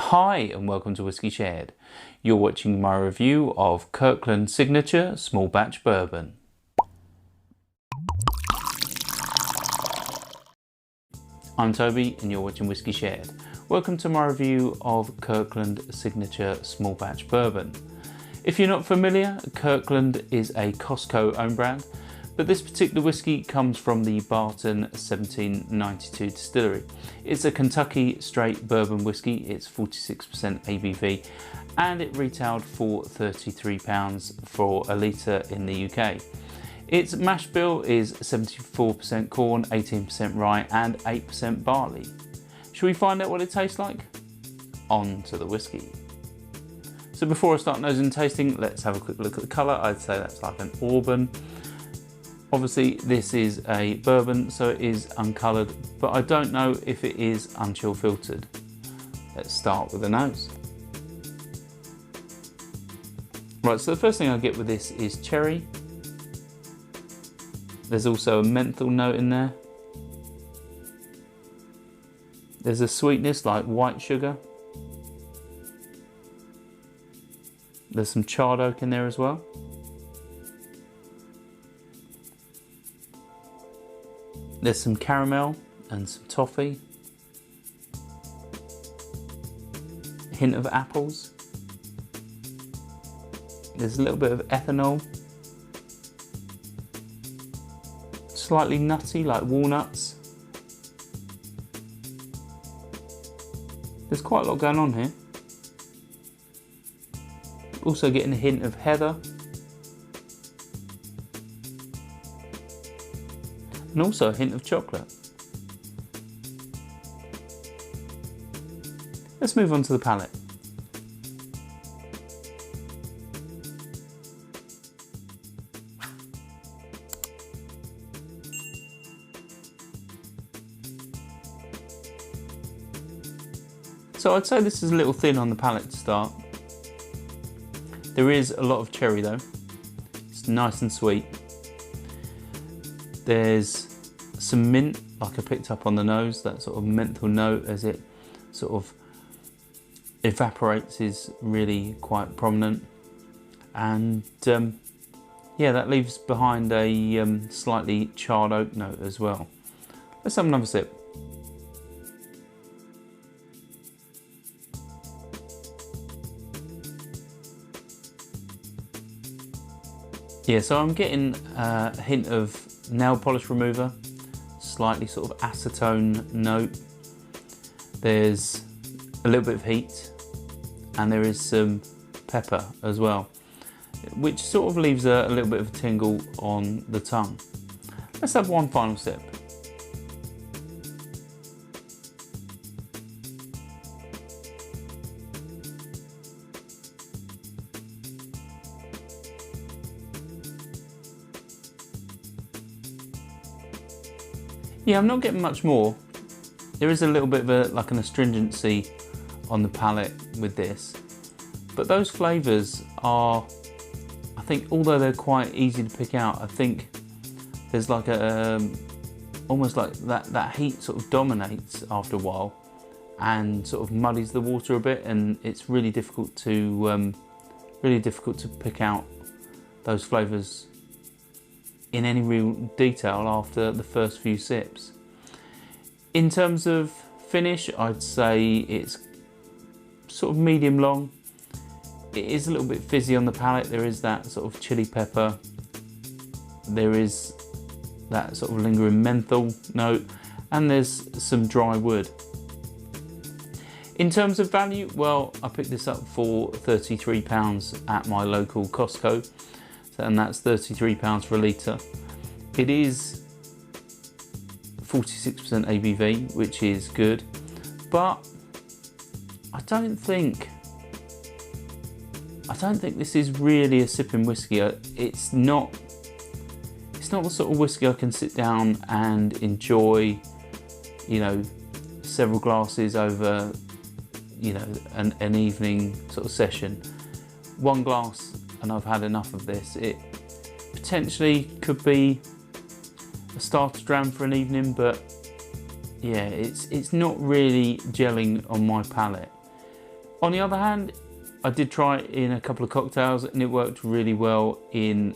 Hi and welcome to Whisky Shared. You're watching my review of Kirkland Signature Small Batch Bourbon. I'm Toby and you're watching Whisky Shared. Welcome to my review of Kirkland Signature Small Batch Bourbon. If you're not familiar, Kirkland is a Costco owned brand, but this particular whiskey comes from the Barton 1792 distillery. It's a Kentucky straight bourbon whiskey, it's 46% ABV, and it retailed for £33 for a litre in the UK. Its mash bill is 74% corn, 18% rye and 8% barley. Should we find out what it tastes like? On to the whiskey. So before I start nosing and tasting, let's have a quick look at the colour. I'd say that's like an Bourbon. Obviously this is a bourbon, so it is uncoloured, but I don't know if it is unchill filtered. Let's start with the nose. Right, so the first thing I get with this is cherry. There's also a menthol note in there. There's a sweetness like white sugar. There's some charred oak in there as well. There's some caramel and some toffee. A hint of apples. There's a little bit of ethanol. Slightly nutty like walnuts. There's quite a lot going on here. Also getting a hint of heather. And also a hint of chocolate. Let's move on to the palate. So I'd say this is a little thin on the palate to start. There is a lot of cherry though. It's nice and sweet. There's some mint, like I picked up on the nose, that sort of menthol note as it sort of evaporates is really quite prominent. And yeah, that leaves behind a slightly charred oak note as well. Let's have another sip. Yeah, so I'm getting a hint of nail polish remover, slightly sort of acetone note. There's a little bit of heat and there is some pepper as well, which sort of leaves a little bit of a tingle on the tongue. Let's have one final sip. Yeah, I'm not getting much more. There is a little bit of like an astringency on the palate with this, but those flavours are, I think, although they're quite easy to pick out, I think there's like a almost like that heat sort of dominates after a while and sort of muddies the water a bit, and it's really difficult to pick out those flavours in any real detail after the first few sips. In terms of finish, I'd say it's sort of medium long. It is a little bit fizzy on the palate. There is that sort of chili pepper. There is that sort of lingering menthol note, and there's some dry wood. In terms of value, well, I picked this up for £33 at my local Costco. And that's £33 for a litre. It is 46% ABV, which is good, but I don't think this is really a sipping whiskey. It's not the sort of whiskey I can sit down and enjoy, you know, several glasses over, you know, an evening sort of session. One glass and I've had enough of this. It potentially could be a starter dram for an evening, but yeah, it's not really gelling on my palate. On the other hand, I did try it in a couple of cocktails and it worked really well in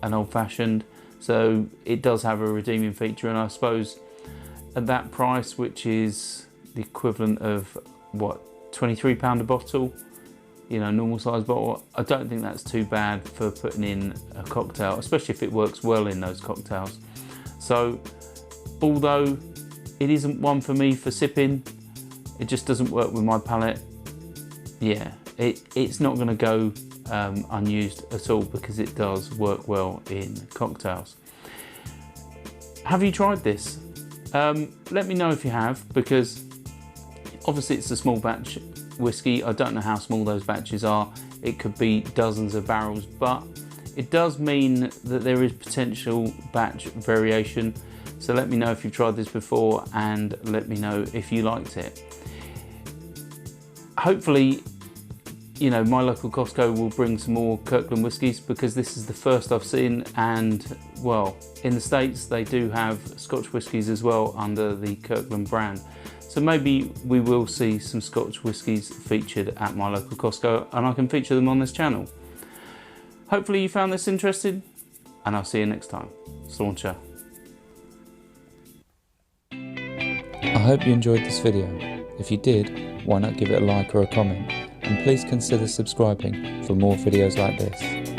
an old-fashioned, so it does have a redeeming feature. And I suppose at that price, which is the equivalent of what, £23 a bottle, you know, normal size bottle, I don't think that's too bad for putting in a cocktail, especially if it works well in those cocktails. So although it isn't one for me for sipping, it just doesn't work with my palate. Yeah, it's not going to go unused at all, because it does work well in cocktails. Have you tried this? Let me know if you have, because obviously it's a small batch whiskey. I don't know how small those batches are. It could be dozens of barrels, but it does mean that there is potential batch variation. So let me know if you've tried this before, and let me know if you liked it. Hopefully, you know, my local Costco will bring some more Kirkland whiskies, because this is the first I've seen. And well, in the States they do have Scotch whiskies as well under the Kirkland brand. So maybe we will see some Scotch whiskies featured at my local Costco, and I can feature them on this channel. Hopefully you found this interesting, and I'll see you next time. Slauncher. I hope you enjoyed this video. If you did, why not give it a like or a comment, and please consider subscribing for more videos like this.